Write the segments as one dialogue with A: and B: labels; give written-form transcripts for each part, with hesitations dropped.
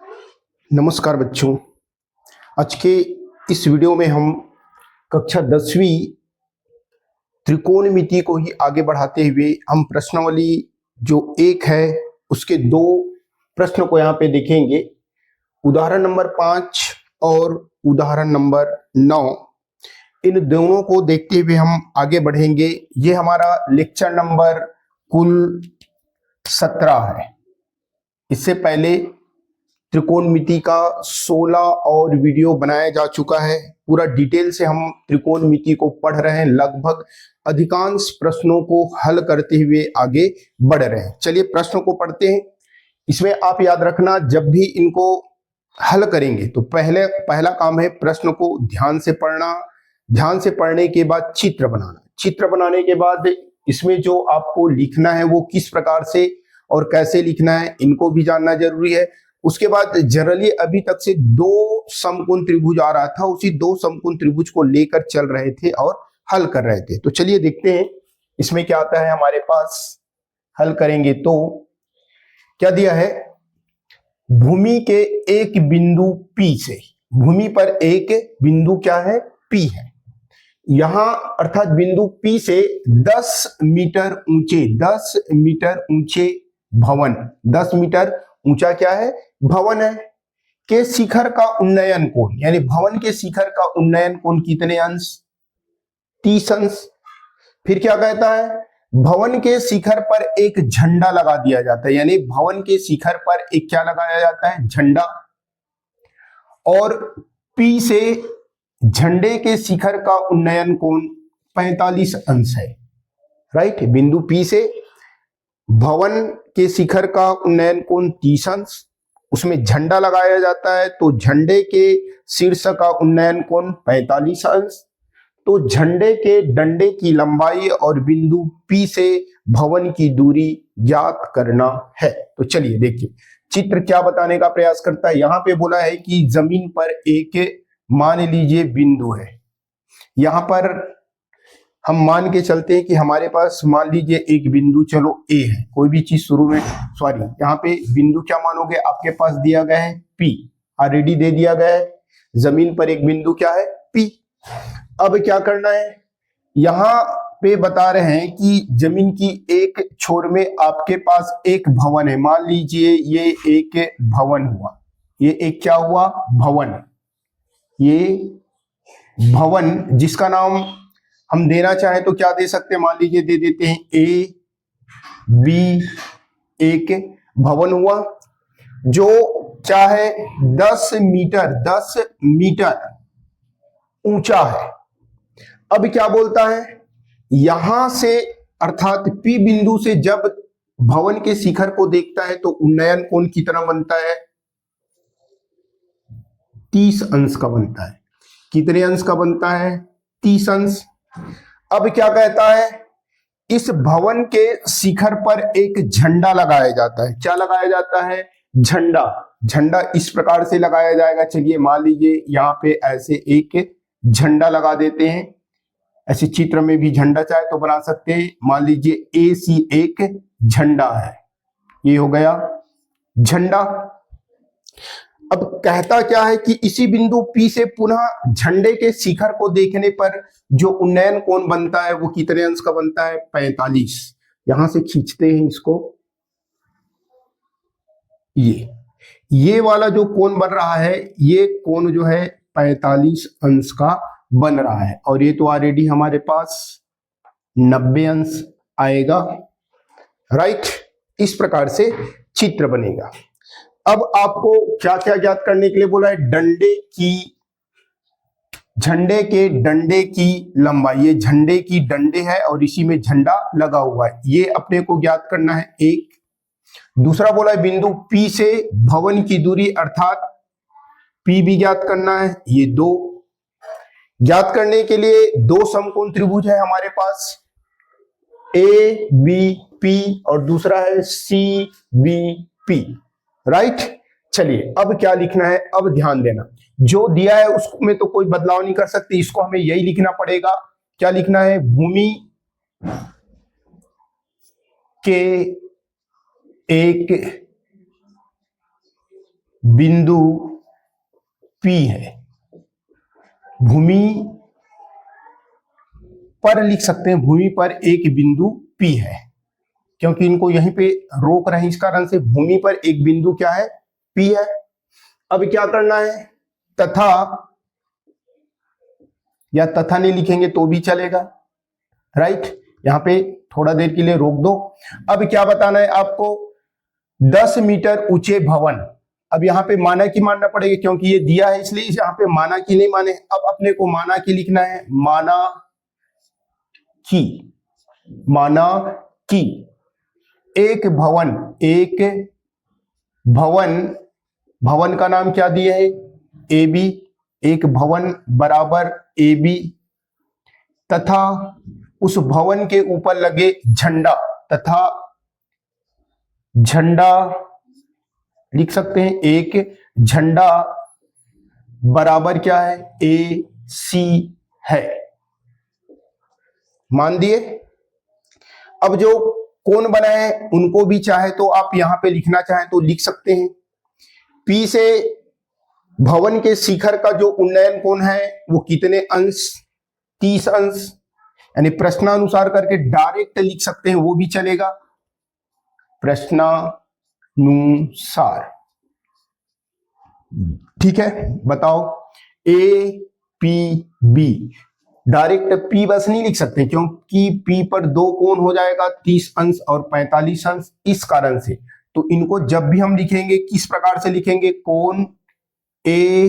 A: नमस्कार बच्चों। आज के इस वीडियो में हम कक्षा 10वीं त्रिकोणमिति को ही आगे बढ़ाते हुए हम प्रश्नावली जो 1 है उसके 2 प्रश्न को यहाँ पे देखेंगे। उदाहरण नंबर 5 और उदाहरण नंबर 9, इन दोनों को देखते हुए हम आगे बढ़ेंगे। ये हमारा लेक्चर नंबर कुल 17 है। इससे पहले त्रिकोणमिति का 16 और वीडियो बनाया जा चुका है। पूरा डिटेल से हम त्रिकोणमिति को पढ़ रहे हैं, लगभग अधिकांश प्रश्नों को हल करते हुए आगे बढ़ रहे हैं। चलिए प्रश्नों को पढ़ते हैं। इसमें आप याद रखना, जब भी इनको हल करेंगे तो पहला काम है प्रश्न को ध्यान से पढ़ना। ध्यान से पढ़ने के बाद चित्र बनाना। चित्र बनाने के बाद इसमें जो आपको लिखना है वो किस प्रकार से और कैसे लिखना है, इनको भी जानना जरूरी है। उसके बाद जनरली अभी तक से 2 समकोण त्रिभुज आ रहा था, उसी 2 समकोण त्रिभुज को लेकर चल रहे थे और हल कर रहे थे। तो चलिए देखते हैं इसमें क्या आता है हमारे पास। हल करेंगे तो क्या दिया है, भूमि के एक बिंदु P से, भूमि पर एक बिंदु क्या है, P है। यहां अर्थात बिंदु P से 10 मीटर ऊंचे भवन, 10 मीटर ऊंचा क्या है, भवन है, के शिखर का उन्नयन कोण, यानी भवन के शिखर का उन्नयन कोण कितने अंश, 30 अंश। फिर क्या कहता है, भवन के शिखर पर एक झंडा लगा दिया जाता है, यानी भवन के शिखर पर एक क्या लगाया जाता है, झंडा। और P से झंडे के शिखर का उन्नयन कोण 45 अंश है। राइट, बिंदु P से भवन के शिखर का उन्नयन कोण 30 अंश, उसमें झंडा लगाया जाता है तो झंडे के शीर्ष का उन्नयन कोण 45 अंश। तो झंडे के डंडे की लंबाई और बिंदु P से भवन की दूरी ज्ञात करना है। तो चलिए देखिए चित्र क्या बताने का प्रयास करता है। यहां पे बोला है कि जमीन पर एक मान लीजिए बिंदु है। यहां पर हम मान के चलते हैं कि हमारे पास मान लीजिए एक बिंदु चलो A है, कोई भी चीज शुरू में, सॉरी यहाँ पे बिंदु क्या मानोगे, आपके पास दिया गया है P, ऑलरेडी दे दिया गया है। जमीन पर एक बिंदु क्या है, P। अब क्या करना है, यहाँ पे बता रहे हैं कि जमीन की एक छोर में आपके पास एक भवन है। मान लीजिए ये एक भवन हुआ, ये एक क्या हुआ, भवन। ये भवन जिसका नाम हम देना चाहें तो क्या दे सकते हैं, मान लीजिए दे देते हैं A B, एक भवन हुआ जो क्या है, 10 मीटर ऊंचा है। अब क्या बोलता है, यहां से अर्थात P बिंदु से जब भवन के शिखर को देखता है तो उन्नयन कोण कितना बनता है, 30 अंश का बनता है। कितने अंश का बनता है, 30 अंश। अब क्या कहता है, इस भवन के शिखर पर एक झंडा लगाया जाता है। क्या लगाया जाता है, झंडा। झंडा इस प्रकार से लगाया जाएगा। चलिए मान लीजिए यहाँ पे ऐसे एक झंडा लगा देते हैं। ऐसे चित्र में भी झंडा चाहे तो बना सकते हैं। मान लीजिए AC एक झंडा है, ये हो गया झंडा। अब कहता क्या है कि इसी बिंदु P से पुनः झंडे के शिखर को देखने पर जो उन्नयन कोण बनता है वो कितने अंश का बनता है, 45। यहां से खींचते हैं इसको, ये वाला जो कोण बन रहा है, ये कोण जो है 45 अंश का बन रहा है। और ये तो ऑलरेडी हमारे पास 90 अंश आएगा। राइट, इस प्रकार से चित्र बनेगा। अब आपको क्या क्या ज्ञात करने के लिए बोला है, झंडे के डंडे की लंबाई। ये झंडे की डंडे है और इसी में झंडा लगा हुआ है, ये अपने को ज्ञात करना है, एक। दूसरा बोला है बिंदु P से भवन की दूरी अर्थात P भी ज्ञात करना है, ये 2। ज्ञात करने के लिए 2 समकोण त्रिभुज है हमारे पास, ABP और दूसरा है CBP। राइट, चलिए अब क्या लिखना है, अब ध्यान देना, जो दिया है उसमें तो कोई बदलाव नहीं कर सकते, इसको हमें यही लिखना पड़ेगा। क्या लिखना है, भूमि के एक बिंदु P है, भूमि पर लिख सकते हैं, भूमि पर एक बिंदु P है, क्योंकि इनको यहीं पे रोक रहे हैं, इस कारण से भूमि पर एक बिंदु क्या है, P है। अब क्या करना है, तथा, या तथा नहीं लिखेंगे तो भी चलेगा, राइट। यहां पे थोड़ा देर के लिए रोक दो। अब क्या बताना है आपको, 10 मीटर ऊंचे भवन। अब यहाँ पे माना की मानना पड़ेगा, क्योंकि ये दिया है इसलिए यहाँ पे माना की नहीं माने। अब अपने को माना की लिखना है, माना की, माना की एक भवन, एक भवन, भवन का नाम क्या दिया है, ए बी, एक भवन बराबर ए बी, तथा उस भवन के ऊपर लगे झंडा, तथा झंडा लिख सकते हैं, एक झंडा बराबर क्या है, ए सी है, मान दिए। अब जो कोण बनाए उनको भी चाहे तो आप यहां पे लिखना चाहें तो लिख सकते हैं। P से भवन के शिखर का जो उन्नयन कोण है वो कितने अंश, 30 अंश, यानी प्रश्नानुसार करके डायरेक्ट लिख सकते हैं, वो भी चलेगा, प्रश्नानुसार। ठीक है, बताओ, A P B, direct P बस नहीं लिख सकते, क्योंकि P पर दो कोण हो जाएगा, 30 अंश और 45 अंश, इस कारण से। तो इनको जब भी हम लिखेंगे किस प्रकार से लिखेंगे, कोण ए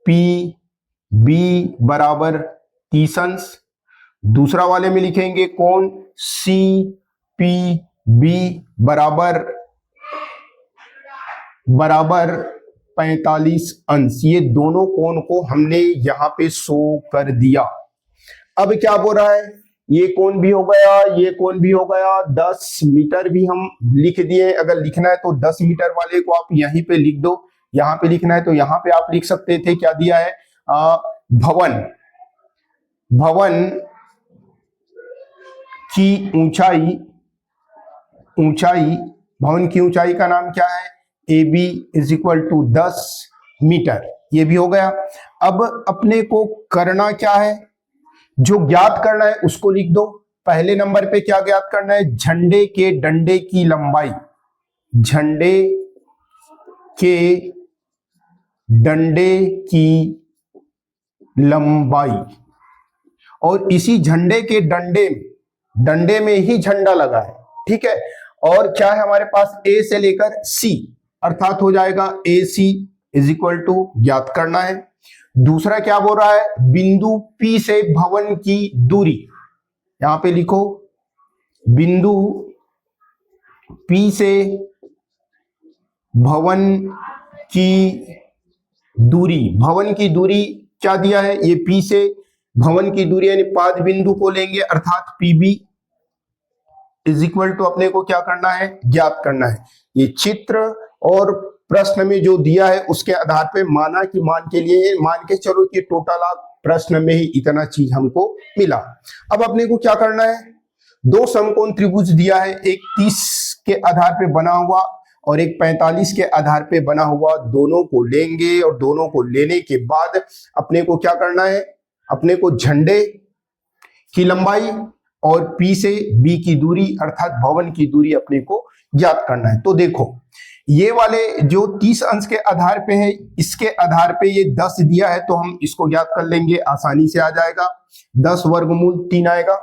A: पी बी बराबर 30 अंश, दूसरा वाले में लिखेंगे कोण सी पी बी बराबर 45 अंश। ये दोनों कोण को हमने यहां पे शो कर दिया। अब क्या बोल रहा है, ये कोण भी हो गया, ये कोण भी हो गया, 10 मीटर भी हम लिख दिए। अगर लिखना है तो 10 मीटर वाले को आप यहीं पे लिख दो, यहां पे लिखना है तो यहां पे आप लिख सकते थे, क्या दिया है, भवन, भवन की ऊंचाई, ऊंचाई, भवन की ऊंचाई का नाम क्या है, A B is equal to 10 metre, ये भी हो गया। अब अपने को करना क्या है, जो ज्ञात करना है उसको लिख दो। पहले नंबर पे क्या ज्ञात करना है, झंडे के डंडे की लंबाई, झंडे के डंडे की लंबाई, और इसी झंडे के डंडे में ही झंडा लगा है, ठीक है। और क्या है हमारे पास, ए से लेकर सी, अर्थात हो जाएगा ए सी इज इक्वल टू, ज्ञात करना है। दूसरा क्या बोल रहा है, बिंदु P से भवन की दूरी, यहां पे लिखो, बिंदु P से भवन की दूरी, भवन की दूरी क्या दिया है, ये P से भवन की दूरी यानी 5 बिंदु को लेंगे, अर्थात PB इज इक्वल टू, अपने को क्या करना है, ज्ञात करना है। ये चित्र और प्रश्न में जो दिया है उसके आधार पे माना कि मान के लिए मान के चलो कि टोटल प्रश्न में ही इतना चीज हमको मिला। अब अपने को क्या करना है, दो समकोण त्रिभुज दिया है, एक 30 के आधार पे बना हुआ और एक 45 के आधार पे बना हुआ, दोनों को लेंगे और दोनों को लेने के बाद अपने को क्या करना है, अपने को झंडे की लंबाई और P से B की दूरी अर्थात भवन की दूरी अपने को ज्ञात करना है। तो देखो ये वाले जो 30 अंश के आधार पे है, इसके आधार पे ये 10 दिया है तो हम इसको ज्ञात कर लेंगे, आसानी से आ जाएगा, 10 वर्गमूल 3 आएगा।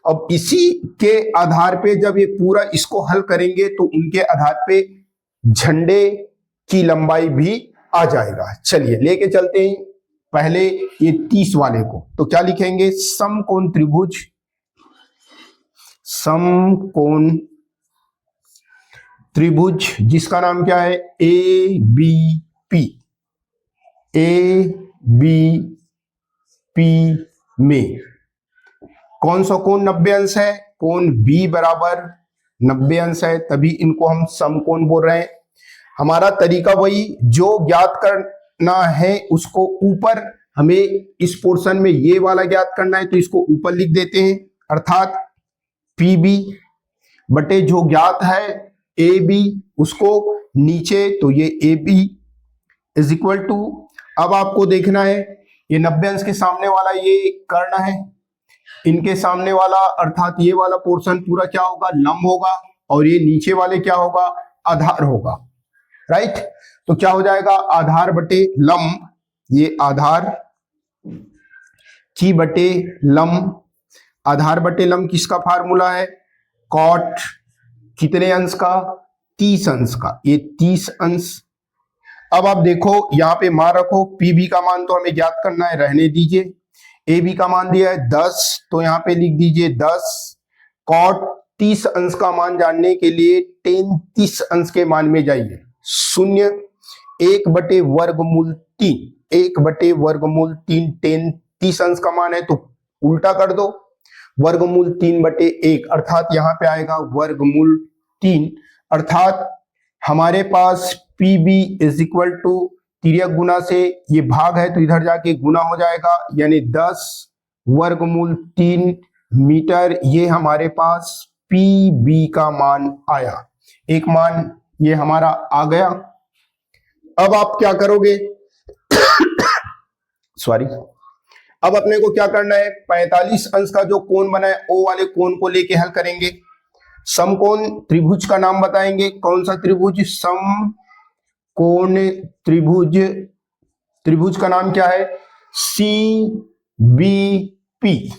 A: अब इसी के आधार पे जब ये पूरा इसको हल करेंगे तो उनके आधार पे झंडे की लंबाई भी आ जाएगा। चलिए लेके चलते हैं पहले ये 30 वाले को, तो क्या लिखेंगे, समकोण त्रिभुज, समकोण त्रिभुज जिसका नाम क्या है, A B P, A B P में कौन सा कोण 90 अंश है, कोण बी बराबर 90 अंश है, तभी इनको हम समकोण बोल रहे हैं। हमारा तरीका वही, जो ज्ञात करना है उसको ऊपर, हमें इस पोर्शन में ये वाला ज्ञात करना है तो इसको ऊपर लिख देते हैं, अर्थात पी बी बटे जो ज्ञात है ए बी उसको नीचे, तो ये A B is equal to, अब आपको देखना है ये 90 अंश के सामने वाला ये कर्ण है, इनके सामने वाला अर्थात ये वाला पोर्शन पूरा क्या होगा, लंब होगा, और ये नीचे वाले क्या होगा, आधार होगा, राइट। तो क्या हो जाएगा, आधार बटे लंब, ये आधार की बटे लंब, आधार बटे लंब किसका फार्मूला है, कॉट कितने अंश का, 30 अंश का, ये 30 अंश। अब आप देखो यहां पे मान रखो, पी बी का मान तो हमें ज्ञात करना है, रहने दीजिए, ए बी का मान दिया है 10, तो यहां पे लिख दीजिए 10, कॉट 30 अंश का मान जानने के लिए टेन 30 अंश के मान में जाइए, शून्य 1/वर्गमूल 3, 1/वर्गमूल 3, टेन 30 अंश का मान है तो उल्टा कर दो, वर्गमूल 3/1, अर्थात यहां पे आएगा वर्गमूल 3, अर्थात हमारे पास P B is equal to तिर्यक गुना से ये भाग है तो इधर जाके गुना हो जाएगा, यानी 10 वर्गमूल 3 मीटर, ये हमारे पास पी बी का मान आया, एक मान ये हमारा आ गया। अब आप क्या करोगे सॉरी, अब अपने को क्या करना है, 45 अंश का जो कोण बना है ओ वाले कोण को लेके हल करेंगे। समकोण त्रिभुज का नाम बताएंगे, कौन सा त्रिभुज, समकोण त्रिभुज, त्रिभुज का नाम क्या है, C B P,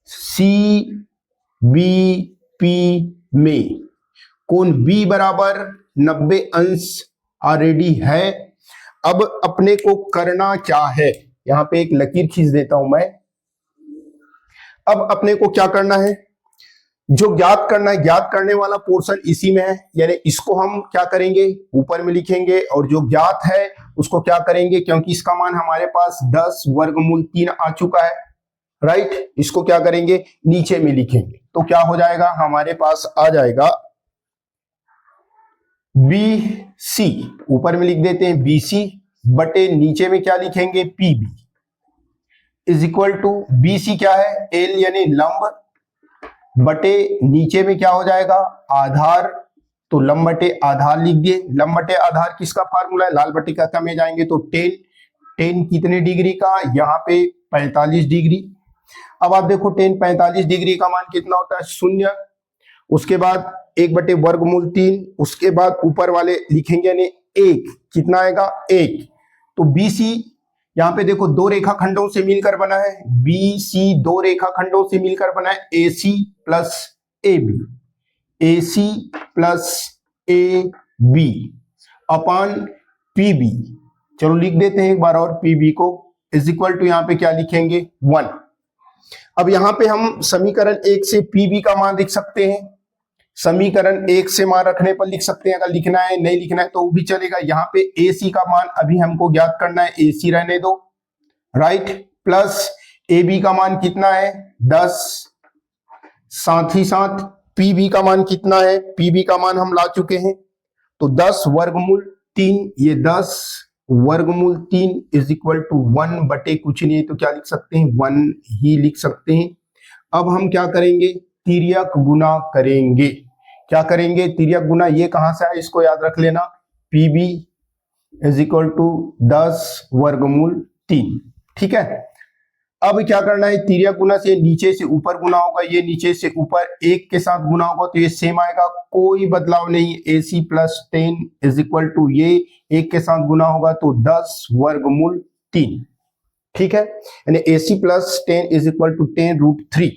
A: C B P में कोण बी बराबर 90 अंश ऑलरेडी है। अब अपने को करना क्या है, यहां पे एक लकीर खींच देता हूं मैं। अब अपने को क्या करना है, जो ज्ञात करना है, ज्ञात करने वाला पोर्शन इसी में है, यानी इसको हम क्या करेंगे, ऊपर में लिखेंगे, और जो ज्ञात है उसको क्या करेंगे, क्योंकि इसका मान हमारे पास 10 वर्गमूल 3 आ चुका है, राइट, इसको क्या करेंगे, नीचे में लिखेंगे, तो क्या हो जाएगा, हमारे पास आ जाएगा बी सी, ऊपर में लिख देते हैं बी सी बटे नीचे में क्या लिखेंगे, P B is equal to, B C क्या है, एल यानी लंब, बटे नीचे में क्या हो जाएगा, आधार, तो लंब बटे आधार लिख दिए, लंब बटे आधार किसका फार्मूला है, लाल बटे का में जाएंगे तो 10, 10 कितने डिग्री का, यहाँ पे 45 डिग्री। अब आप देखो 10 45 डिग्री का मान कितना होता है, शून्य, उसके बाद 1/वर्गमूल 3, उसके बाद ऊपर वाले लिखेंगे यानी 1, कितना आएगा 1, तो BC यहाँ पे देखो दो रेखाखंडों से मिलकर बना है, BC दो रेखाखंडों से मिलकर बना है, AC plus AB, AC plus AB अपान PB, चलो लिख देते हैं एक बार और, PB को इज इक्वल टू यहाँ पे क्या लिखेंगे 1। अब यहाँ पे हम समीकरण 1 से PB का मान लिख सकते हैं, समीकरण 1 से मान रखने पर लिख सकते हैं, अगर लिखना है नहीं लिखना है तो वो भी चलेगा। यहाँ पे AC का मान अभी हमको ज्ञात करना है, AC रहने दो, राइट, प्लस AB का मान कितना है 10, साथ ही साथ PB का मान कितना है, PB का मान हम ला चुके हैं, तो 10 वर्गमूल 3, ये 10 वर्गमूल 3 इज इक्वल टू 1 बटे कुछ नहीं है तो क्या लिख सकते हैं 1 ही लिख सकते हैं। अब हम क्या करेंगे, तिर्यक गुना करेंगे, क्या करेंगे, तिर्यक गुना, ये कहां से आया इसको याद रख लेना, PB इज इक्वल टू 10 वर्गमूल 3, ठीक है। अब क्या करना है, तिर्यक गुना से नीचे से ऊपर गुना होगा, ये नीचे से ऊपर 1 के साथ गुना होगा तो ये सेम आएगा, कोई बदलाव नहीं, AC plus 10 is equal to ये 1 के साथ गुना होगा तो 10 वर्गमूल 3, ठीक है, यानी AC plus 10 is equal to 10√3।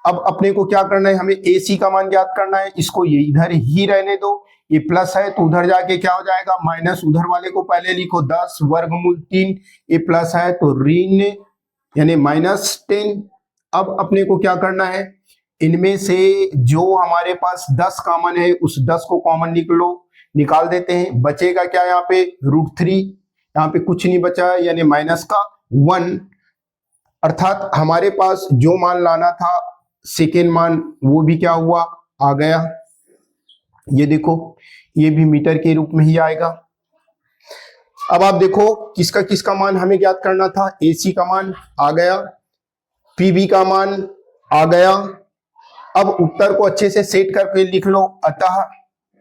A: अब अपने को क्या करना है, हमें AC का मान ज्ञात करना है, इसको ये इधर ही रहने दो, ये प्लस है तो उधर जाके क्या हो जाएगा माइनस, उधर वाले को पहले लिखो 10 वर्गमूल 3, ये प्लस है तो ऋण यानी -10। अब अपने को क्या करना है, इनमें से जो हमारे पास 10 कॉमन है उस 10 को कॉमन निकाल देते हैं, बचेगा क्या यहाँ पे √3, यहाँ पे कुछ नहीं बचा है यानी माइनस का 1, अर्थात हमारे पास जो मान लाना था सेकेंड मान वो भी क्या हुआ, आ गया। ये देखो ये भी मीटर के रूप में ही आएगा। अब आप देखो किसका किसका मान हमें ज्ञात करना था, AC का मान आ गया, PB का मान आ गया। अब उत्तर को अच्छे से सेट करके लिख लो, अतः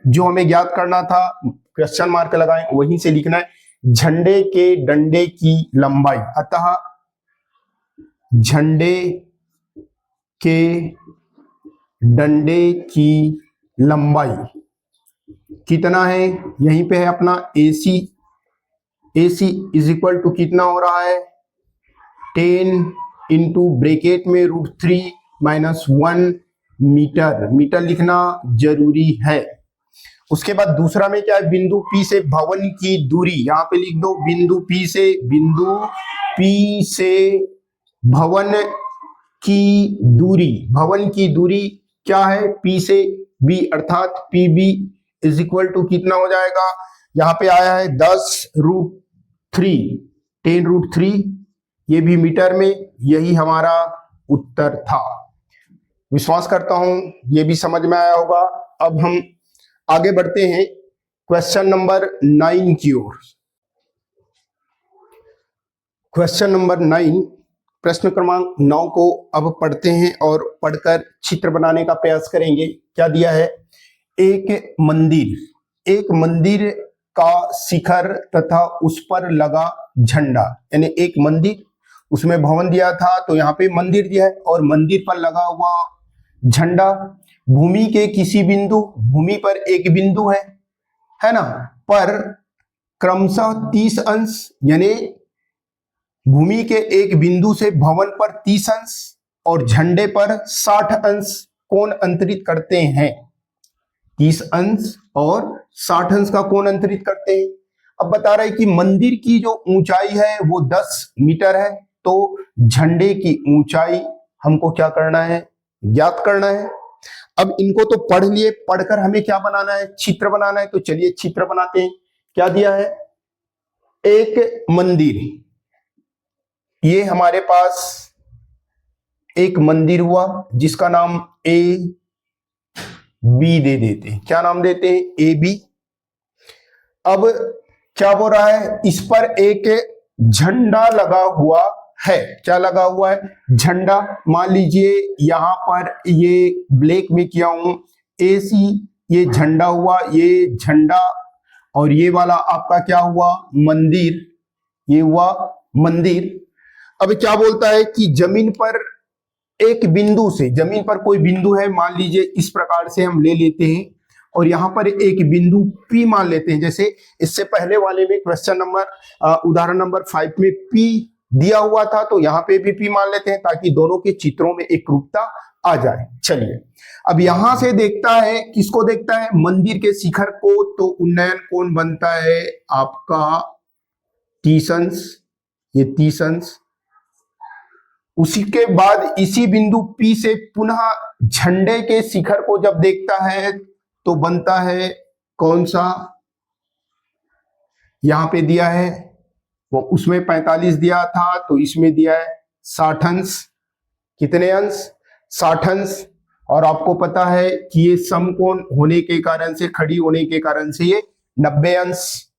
A: जो हमें ज्ञात करना था क्वेश्चन मार्क लगाएं वहीं से लिखना है, झंडे के डंडे की लंबाई, अतः झंडे के डंडे की लंबाई कितना है, यहीं पे है अपना AC। AC is equal to कितना हो रहा है 10 इंटू ब्रेकेट में √3 - 1 मीटर। मीटर लिखना जरूरी है। उसके बाद दूसरा में क्या है, बिंदु P से भवन की दूरी, यहां पे लिख दो बिंदु P से भवन की दूरी। भवन की दूरी क्या है P से B, अर्थात PB इज इक्वल टू कितना हो जाएगा, यहां पे आया है 10√3, ये भी मीटर में, यही हमारा उत्तर था। विश्वास करता हूं ये भी समझ में आया होगा। अब हम आगे बढ़ते हैं क्वेश्चन नंबर 9 की ओर। क्वेश्चन नंबर 9, प्रश्न क्रमांक 9 को अब पढ़ते हैं और पढ़कर चित्र बनाने का प्रयास करेंगे। क्या दिया है, एक मंदिर का शिखर तथा उस पर लगा झंडा, यानी एक मंदिर, उसमें भवन दिया था तो यहाँ पे मंदिर दिया है और मंदिर पर लगा हुआ झंडा। भूमि के किसी बिंदु, भूमि पर एक बिंदु है ना, पर क्रमशः 30 अंश, यानी भूमि के एक बिंदु से भवन पर 30 अंश और झंडे पर 60 अंश कोण अंतरित करते हैं। 30 अंश और 60 अंश का कोण अंतरित करते हैं। अब बता रहा है कि मंदिर की जो ऊंचाई है वो 10 मीटर है, तो झंडे की ऊंचाई हमको क्या करना है, ज्ञात करना है। अब इनको तो पढ़ लिए, पढ़कर हमें क्या बनाना है, चित्र बनाना है। तो चलिए चित्र बनाते हैं। क्या दिया है, एक मंदिर, ये हमारे पास एक मंदिर हुआ जिसका नाम AB दे देते हैं। क्या नाम देते हैं, AB। अब क्या बोल रहा है, इस पर एक झंडा लगा हुआ है। क्या लगा हुआ है, झंडा। मान लीजिए यहां पर ये ब्लैक में किया हूं AC, ये झंडा हुआ, ये झंडा, और ये वाला आपका क्या हुआ, मंदिर, ये हुआ मंदिर। अब क्या बोलता है कि जमीन पर एक बिंदु से, जमीन पर कोई बिंदु है, मान लीजिए इस प्रकार से हम ले लेते हैं और यहां पर एक बिंदु P मान लेते हैं। जैसे इससे पहले वाले में क्वेश्चन नंबर उदाहरण नंबर 5 में P दिया हुआ था, तो यहाँ पे भी P मान लेते हैं ताकि दोनों के चित्रों में एक रूपता आ जाए। चलिए अब यहां से देखता है, किसको देखता है, मंदिर के शिखर को, तो उन्नयन कोण बनता है आपका 30 अंश, ये 30 अंश। उसी के बाद इसी बिंदु P से पुनः झंडे के शिखर को जब देखता है तो बनता है कौन सा, यहां पे दिया है वो, उसमें 45 दिया था तो इसमें दिया है 60 अंश। कितने अंश, 60 अंश। और आपको पता है कि ये समकोण होने के कारण से, खड़ी होने के कारण से ये 90 अंश।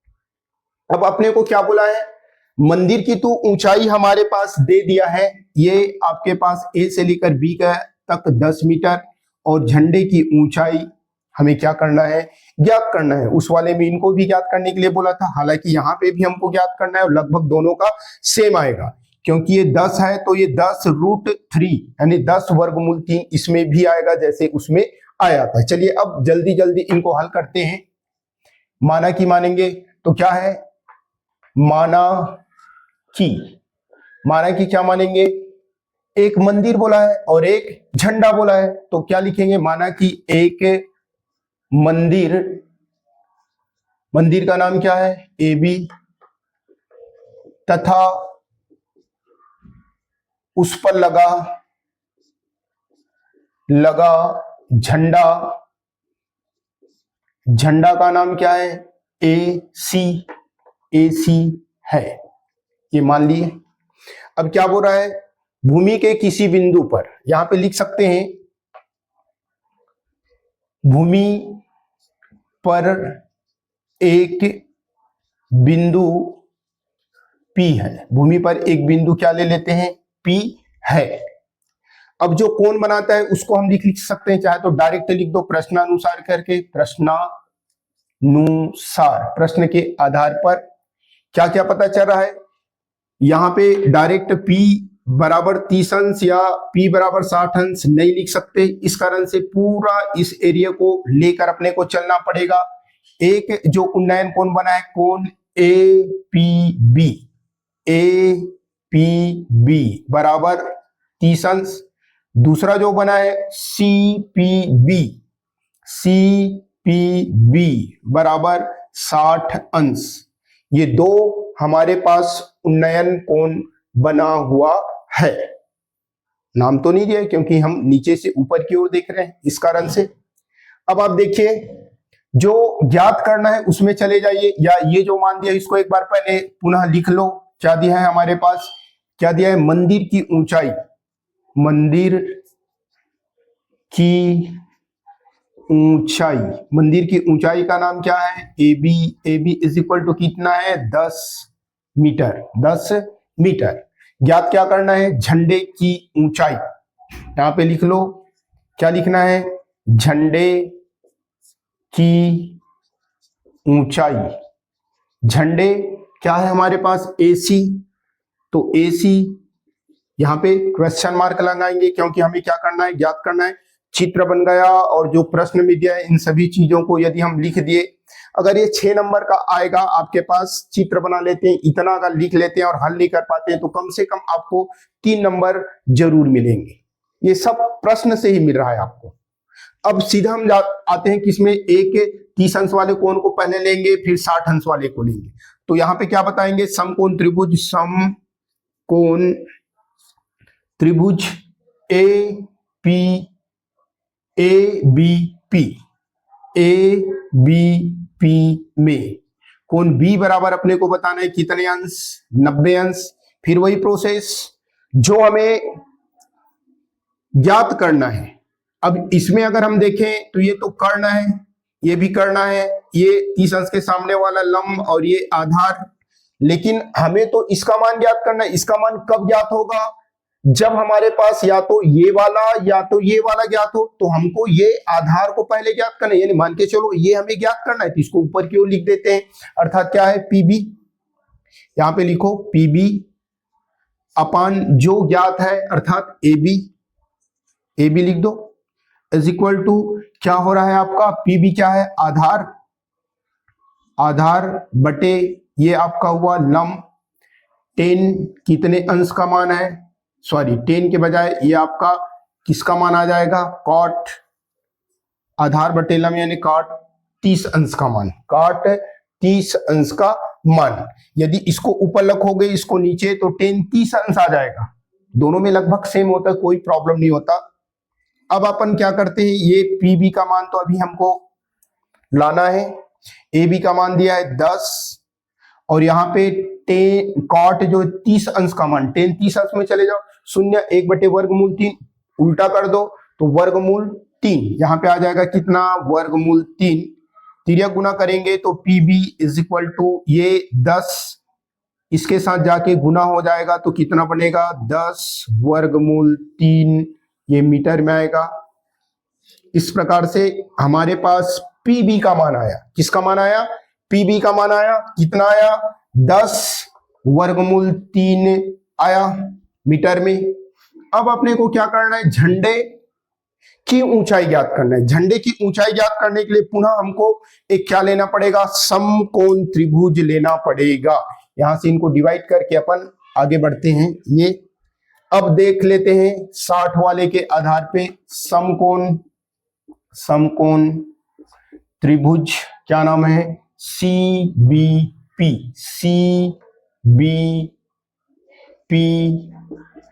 A: अब अपने को क्या बोला है, मंदिर की तो ऊंचाई हमारे पास दे दिया है, ये आपके पास A से लेकर B तक 10 मीटर, और झंडे की ऊंचाई हमें क्या करना है, ज्ञात करना है। उस वाले में इनको भी ज्ञात करने के लिए बोला था, हालांकि यहाँ पे भी हमको ज्ञात करना है और लगभग दोनों का सेम आएगा, क्योंकि ये 10 है तो ये 10√3 यानी 10 वर्गमूल 3 इसमें भी आएगा जैसे उसमें आया था। चलिए अब जल्दी जल्दी इनको हल करते हैं। माना की मानेंगे तो क्या है, माना की क्या मानेंगे, एक मंदिर बोला है और एक झंडा बोला है, तो क्या लिखेंगे, माना कि एक मंदिर का नाम क्या है AB, तथा उस पर लगा झंडा का नाम क्या है AC है, ये मान लिए। अब क्या बोल रहा है, भूमि के किसी बिंदु पर, यहां पे लिख सकते हैं भूमि पर एक बिंदु P है। भूमि पर एक बिंदु क्या ले लेते हैं, P है। अब जो कोण बनाता है उसको हम लिख सकते हैं, चाहे तो डायरेक्ट लिख दो प्रश्नानुसार करके, प्रश्न के आधार पर क्या क्या पता चल रहा है, यहाँ पे डायरेक्ट P बराबर 30 अंश या P बराबर 60 अंश नहीं लिख सकते, इस कारण से पूरा इस एरिया को लेकर अपने को चलना पड़ेगा। एक जो उन्नयन कोण बना है कोण APB, APB बराबर 30 अंश, दूसरा जो बना है CPB, CPB बराबर 60 अंश। ये दो हमारे पास उन्नयन कोण बना हुआ है। नाम तो नहीं दिया है क्योंकि हम नीचे से ऊपर की ओर देख रहे हैं, इस कारण से। अब आप देखिए, जो ज्ञात करना है उसमें चले जाइए, या ये जो मान दिया इसको एक बार पहले पुनः लिख लो। क्या दिया है हमारे पास, क्या दिया है, मंदिर की ऊंचाई, मंदिर की ऊंचाई, मंदिर की ऊंचाई का नाम क्या है, AB, AB is equal to कितना है, 10 मीटर, 10 मीटर। ज्ञात क्या करना है, झंडे की ऊंचाई, यहां पे लिख लो, क्या लिखना है, झंडे की ऊंचाई। झंडे क्या है हमारे पास, AC, तो AC यहां पे क्वेश्चन मार्क लगाएंगे क्योंकि हमें क्या करना है, ज्ञात करना है। चित्र बन गया, और जो प्रश्न में दिया है इन सभी चीजों को यदि हम लिख दिए, अगर ये 6 नंबर का आएगा आपके पास, चित्र बना लेते हैं, इतना अगर लिख लेते हैं और हल नहीं कर पाते हैं तो कम से कम आपको 3 नंबर जरूर मिलेंगे। ये सब प्रश्न से ही मिल रहा है आपको। अब सीधा हम आते हैं किसमें, एक 30 अंश वाले कोण को पहले लेंगे, फिर 60 अंश वाले को लेंगे। तो यहाँ पे क्या बताएंगे, समकोण त्रिभुज, समकोण त्रिभुज ABP में कोण B बराबर अपने को बताना है कितने अंश, 90 अंश। फिर वही प्रोसेस जो हमें ज्ञात करना है। अब इसमें अगर हम देखें तो ये तो कर्ण है, ये भी कर्ण है, ये 30 अंश के सामने वाला लंब और ये आधार, लेकिन हमें तो इसका मान ज्ञात करना है। इसका मान कब ज्ञात होगा, जब हमारे पास या तो ये वाला या तो ये वाला ज्ञात हो। तो हमको ये आधार को पहले ज्ञात करना है, यानी मान के चलो ये हमें ज्ञात करना है, तो इसको ऊपर की ओर लिख देते हैं, अर्थात क्या है, PB। यहां पे लिखो PB अपान जो ज्ञात है अर्थात AB, AB लिख दो, इज इक्वल टू क्या हो रहा है आपका, PB क्या है, आधार, आधार बटे ये आपका हुआ लंब। 10 कितने अंश का मान है, सॉरी 10 के बजाय ये आपका किसका मान आ जाएगा, कॉट, आधार बटे लंब यानी कॉट 30 अंश का मान, कॉट 30 अंश का मान। यदि इसको ऊपर रखोगे इसको नीचे तो 10 30 अंश आ जाएगा। दोनों में लगभग सेम होता है, कोई प्रॉब्लम नहीं होता। अब अपन क्या करते हैं, ये PB का मान तो अभी हमको लाना है, AB का मान दिया है 10, और यहाँ पे कॉट जो 30 अंश का मान, 10 30 अंश में चले जाओ, 0 1 बटे वर्गमूल 3, उल्टा कर दो तो वर्गमूल 3, यहाँ पे आ जाएगा कितना, वर्गमूल 3। तिर्यक गुना करेंगे तो PB इज इक्वल टू ये 10, इसके साथ जाके गुना हो जाएगा तो कितना बनेगा, 10 वर्गमूल 3, ये मीटर में आएगा। इस प्रकार से हमारे पास PB का मान आया, किसका मान आया, PB का मान आया, कितना आया, 10 वर्गमूल 3 आया मीटर में। अब अपने को क्या करना है, झंडे की ऊंचाई ज्ञात करना है। झंडे की ऊंचाई ज्ञात करने के लिए पुनः हमको एक क्या लेना पड़ेगा, समकोण त्रिभुज लेना पड़ेगा। यहां से इनको डिवाइड करके अपन आगे बढ़ते हैं। ये अब देख लेते हैं 60 वाले के आधार पे समकोण, समकोण त्रिभुज क्या नाम है, CBP, CBP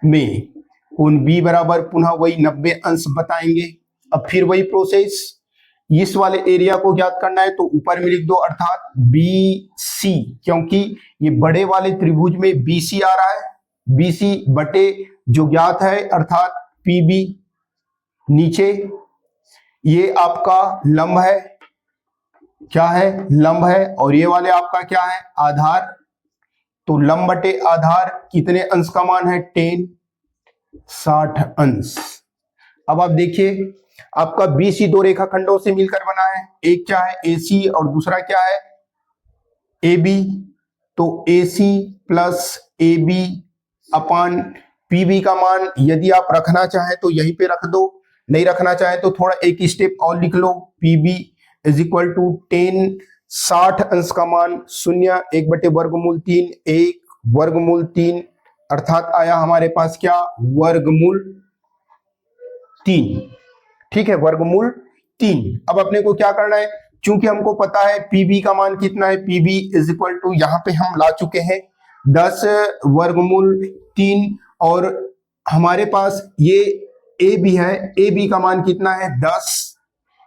A: में कोण B बराबर पुनः वही 90 अंश बताएंगे। अब फिर वही प्रोसेस, इस वाले एरिया को ज्ञात करना है तो ऊपर में लिख दो अर्थात BC, क्योंकि ये बड़े वाले त्रिभुज में BC आ रहा है, BC बटे जो ज्ञात है अर्थात PB। नीचे ये आपका लंब है, क्या है, लंब है, और ये वाले आपका क्या है, आधार। तो लंब बटे आधार कितने अंश का मान है, 10 60 अंश। अब आप देखिए आपका BC दो रेखाखंडों से मिलकर बना है, एक क्या है AC और दूसरा क्या है AB। तो AC प्लस AB अपान PB का मान यदि आप रखना चाहें तो यहीं पे रख दो, नहीं रखना चाहें तो थोड़ा एक स्टेप और लिख लो। PB इज इक्वल टू 10 60 अंश का मान 0 1/वर्गमूल 3 1 वर्गमूल 3 अर्थात आया हमारे पास क्या, वर्गमूल 3। ठीक है, वर्गमूल 3। अब अपने को क्या करना है, चूंकि हमको पता है PB का मान कितना है, PB इज इक्वल टू यहाँ पे हम ला चुके हैं 10 वर्गमूल 3 और हमारे पास ये AB है, AB का मान कितना है 10,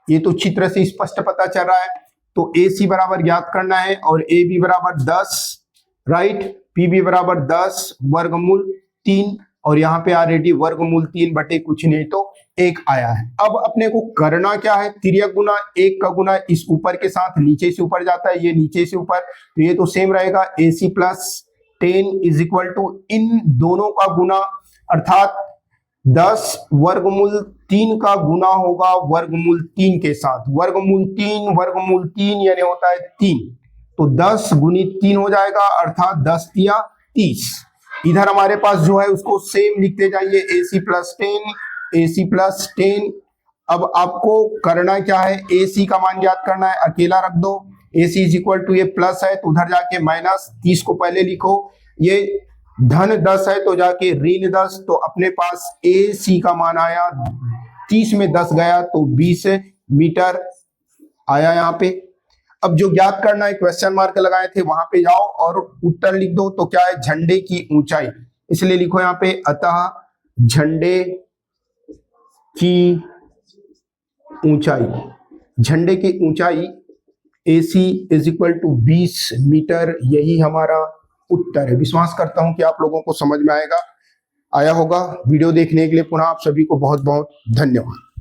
A: ये तो चित्र से स्पष्ट पता चल रहा है। तो AC बराबर ज्ञात करना है और AB बराबर 10, राइट। PB बराबर 10 वर्गमूल 3 और यहाँ पे ऑलरेडी वर्गमूल 3 बटे कुछ नहीं तो 1 आया है। अब अपने को करना क्या है, तिर्यक गुना 1 का गुना इस ऊपर के साथ नीचे से ऊपर जाता है, ये नीचे से ऊपर, तो ये तो सेम रहेगा। AC plus 10 is equal to इन दोनों का गुना अर्थात 10 वर्गमूल 3 का गुना होगा वर्गमूल 3 के साथ। वर्गमूल 3 यानी होता है 3, तो 10 गुणित 3 हो जाएगा अर्थात 10 या 30। इधर हमारे पास जो है उसको सेम लिखते जाइए, AC प्लस 10 AC प्लस 10। अब आपको करना क्या है, AC का मान ज्ञात करना है, अकेला रख दो। AC इज इक्वल टू ये प्लस है तो उधर जाके माइनस 30 को पहले लिखो, ये धन 10 है तो जाके ऋण 10, तो अपने पास AC का मान आया 30 में 10 गया तो 20 मीटर आया यहाँ पे। अब जो ज्ञात करना है, क्वेश्चन मार्क लगाए थे वहां पे जाओ और उत्तर लिख दो। तो क्या है, झंडे की ऊंचाई, इसलिए लिखो यहाँ पे अतः झंडे की ऊंचाई, झंडे की ऊंचाई AC is equal to 20 metre, यही हमारा उत्तर है। विश्वास करता हूं कि आप लोगों को समझ में आया होगा। वीडियो देखने के लिए पुनः आप सभी को बहुत बहुत धन्यवाद।